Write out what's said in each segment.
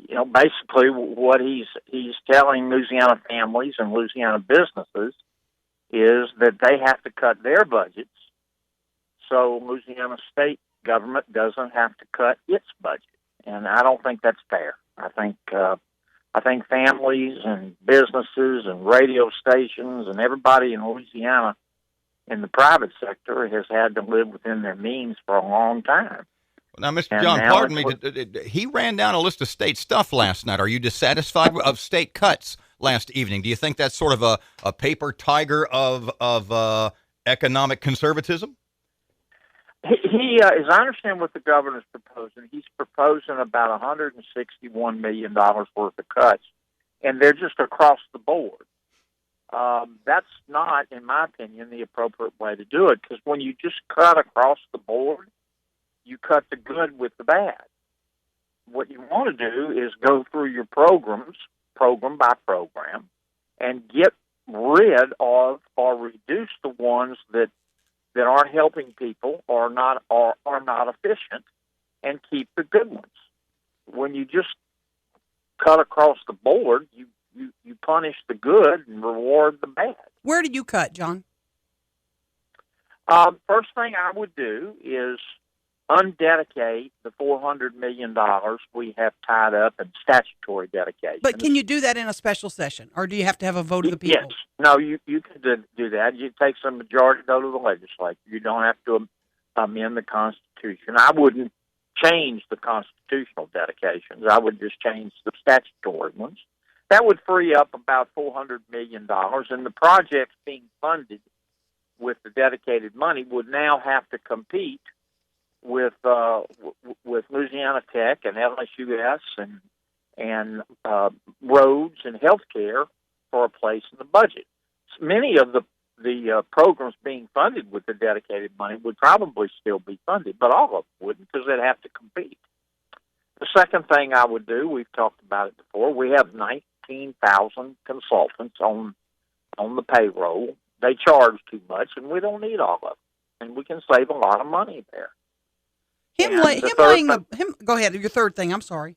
basically what he's telling Louisiana families and Louisiana businesses is that they have to cut their budgets so Louisiana state government doesn't have to cut its budget. And I don't think that's fair. I think families and businesses and radio stations and everybody in Louisiana in the private sector has had to live within their means for a long time. Now, Mr. John, pardon me, he ran down a list of state stuff last night. Are you dissatisfied of state cuts last evening? Do you think that's sort of a paper tiger of economic conservatism? He as I understand what the governor's proposing, he's proposing about $161 million worth of cuts, and they're just across the board. That's not, in my opinion, the appropriate way to do it, because when you just cut across the board, you cut the good with the bad. What you want to do is go through your programs, program by program, and get rid of or reduce the ones that aren't helping people or are not efficient, and keep the good ones. When you just cut across the board, you punish the good and reward the bad. Where did you cut, John? First thing I would do is undedicate the $400 million we have tied up in statutory dedication. But can you do that in a special session, or do you have to have a vote of the people? Yes. No, you can do that. You take some majority vote of the legislature. You don't have to amend the Constitution. I wouldn't change the constitutional dedications. I would just change the statutory ones. That would free up about $400 million, and the projects being funded with the dedicated money would now have to compete with Louisiana Tech and LSUS and roads and healthcare for a place in the budget. Many of the programs being funded with the dedicated money would probably still be funded, but all of them wouldn't, because they'd have to compete. The second thing I would do, we've talked about it before, we have 19,000 consultants on the payroll. They charge too much, and we don't need all of them, and we can save a lot of money there. Go ahead. Your third thing. I'm sorry.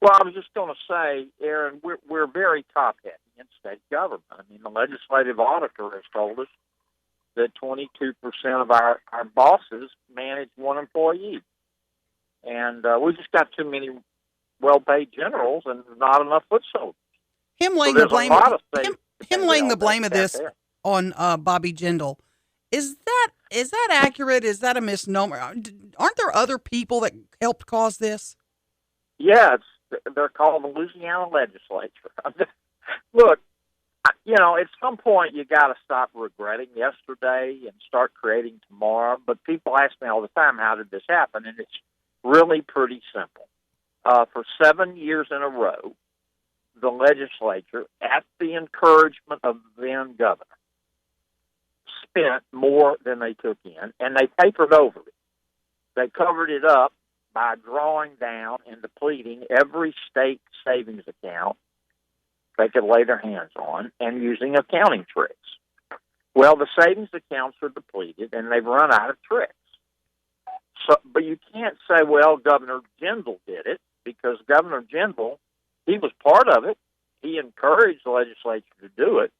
Well, I was just going to say, Aaron, we're very top-heavy in state government. I mean, the legislative auditor has told us that 22% of our bosses manage one employee. And we just got too many well-paid generals and not enough foot soldiers. Him laying the blame of this on Bobby Jindal. Is that accurate? Is that a misnomer? Aren't there other people that helped cause this? Yeah, they're called the Louisiana legislature. Look, at some point you got to stop regretting yesterday and start creating tomorrow. But people ask me all the time, how did this happen? And it's really pretty simple. For 7 years in a row, the legislature, at the encouragement of the then governor, spent more than they took in, and they papered over it. They covered it up by drawing down and depleting every state savings account they could lay their hands on and using accounting tricks. Well, the savings accounts are depleted, and they've run out of tricks. So, but you can't say, well, Governor Jindal did it, because Governor Jindal, he was part of it. He encouraged the legislature to do it,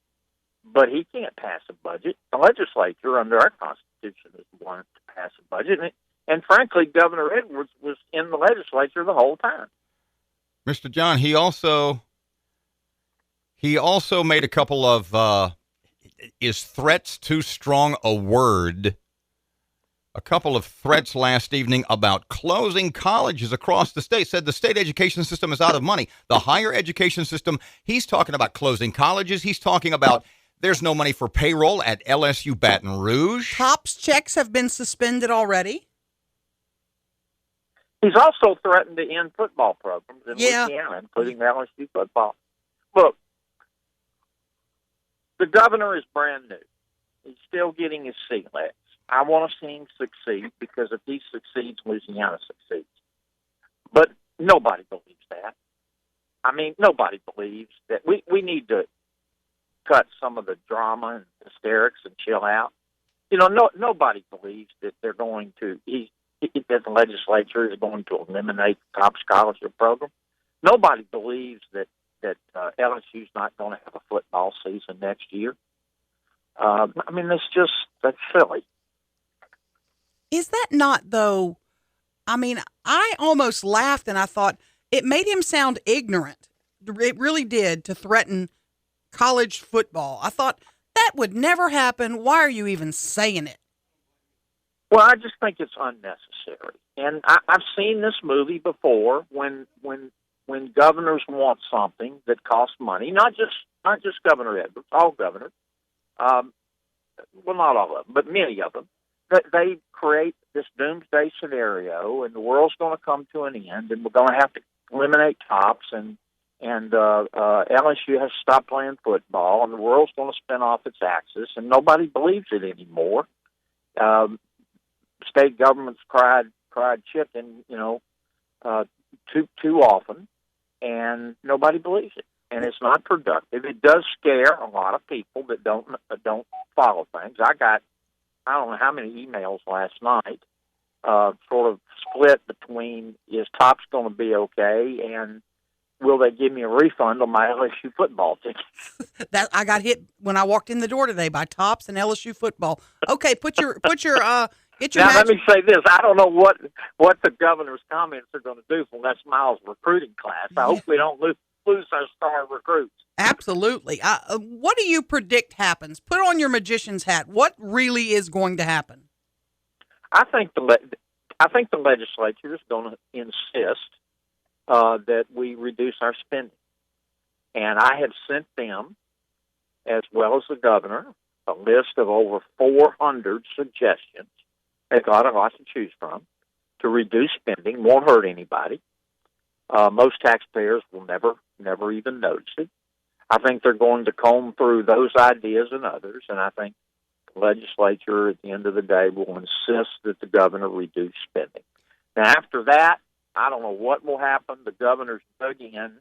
but he can't pass a budget. The legislature, under our Constitution, is the one to pass a budget. And frankly, Governor Edwards was in the legislature the whole time. Mr. John, he also made a couple of, is threats too strong a word? A couple of threats last evening about closing colleges across the state. Said the state education system is out of money. The higher education system, he's talking about closing colleges. He's talking about there's no money for payroll at LSU Baton Rouge. TOPS checks have been suspended already. He's also threatened to end football programs in Louisiana, including LSU football. Look, the governor is brand new. He's still getting his sea legs. I want to see him succeed, because if he succeeds, Louisiana succeeds. But nobody believes that. I mean, nobody believes that. We need to cut some of the drama and hysterics and chill out. Nobody believes that they're going to, that the legislature is going to eliminate the top scholarship program. Nobody believes that LSU's not going to have a football season next year. I mean, that's silly. Is that not, though? I mean, I almost laughed and I thought it made him sound ignorant. It really did, to threaten college football. I thought that would never happen. Why are you even saying it? Well, I just think it's unnecessary. And I've seen this movie before when governors want something that costs money, not just Governor Edwards, all governors. Well, not all of them, but many of them. They create this doomsday scenario, and the world's going to come to an end, and we're going to have to eliminate tops, and LSU has to stop playing football, and the world's going to spin off its axis, and nobody believes it anymore. State governments cried chicken, too often, and nobody believes it, and it's not productive. It does scare a lot of people that don't follow things. I don't know how many emails last night, sort of split between, is Tops going to be okay, and will they give me a refund on my LSU football tickets? That I got hit when I walked in the door today by Tops and LSU football. Okay, get your now, match. let me say this. I don't know what the governor's comments are going to do for Les Miles' recruiting class. I hope we don't lose our star recruits. Absolutely. What do you predict happens? Put on your magician's hat. What really is going to happen? I think the legislature is going to insist that we reduce our spending, and I have sent them, as well as the governor, a list of over 400 suggestions. They've got a lot to choose from to reduce spending. Won't hurt anybody. Most taxpayers will never even notice it. I think they're going to comb through those ideas and others, and I think the legislature, at the end of the day, will insist that the governor reduce spending. Now, after that, I don't know what will happen. The governor's dug in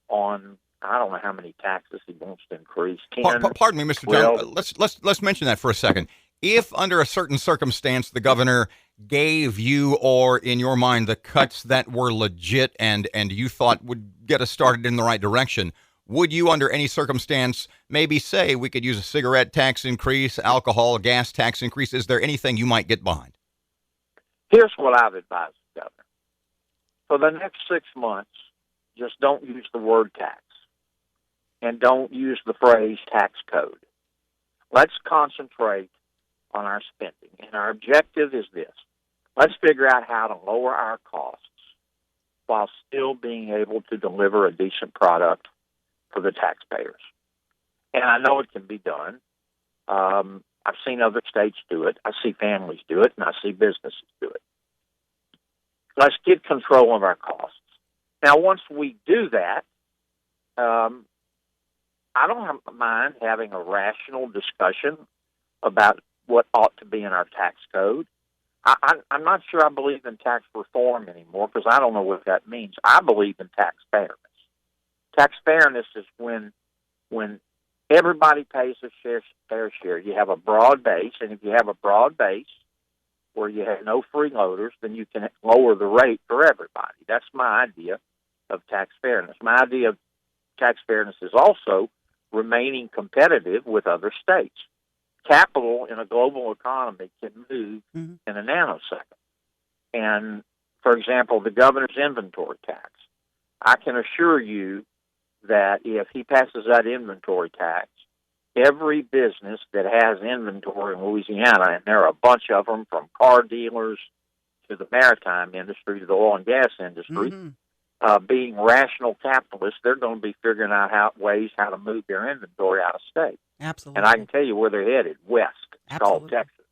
on, I don't know how many taxes he wants to increase. 10, Pardon me, Mr. 12. John. Let's mention that for a second. If under a certain circumstance the governor gave you, or in your mind, the cuts that were legit and you thought would get us started in the right direction, would you, under any circumstance, maybe say we could use a cigarette tax increase, alcohol, gas tax increase? Is there anything you might get behind? Here's what I've advised the governor. For the next 6 months, just don't use the word tax and don't use the phrase tax code. Let's concentrate on our spending. And our objective is this. Let's figure out how to lower our costs while still being able to deliver a decent product for the taxpayers. And I know it can be done. I've seen other states do it. I see families do it, and I see businesses do it. Let's get control of our costs. Now, once we do that, I don't mind having a rational discussion about what ought to be in our tax code. I'm not sure I believe in tax reform anymore because I don't know what that means. I believe in tax fairness. Tax fairness is when everybody pays a fair share. You have a broad base, and if you have a broad base where you have no freeloaders, then you can lower the rate for everybody. That's my idea of tax fairness. My idea of tax fairness is also remaining competitive with other states. Capital in a global economy can move in a nanosecond. And, for example, the governor's inventory tax. I can assure you that if he passes that inventory tax, every business that has inventory in Louisiana, and there are a bunch of them from car dealers to the maritime industry to the oil and gas industry, being rational capitalists, they're going to be figuring out ways how to move their inventory out of state. Absolutely. And I can tell you where they're headed, west. It's called Texas.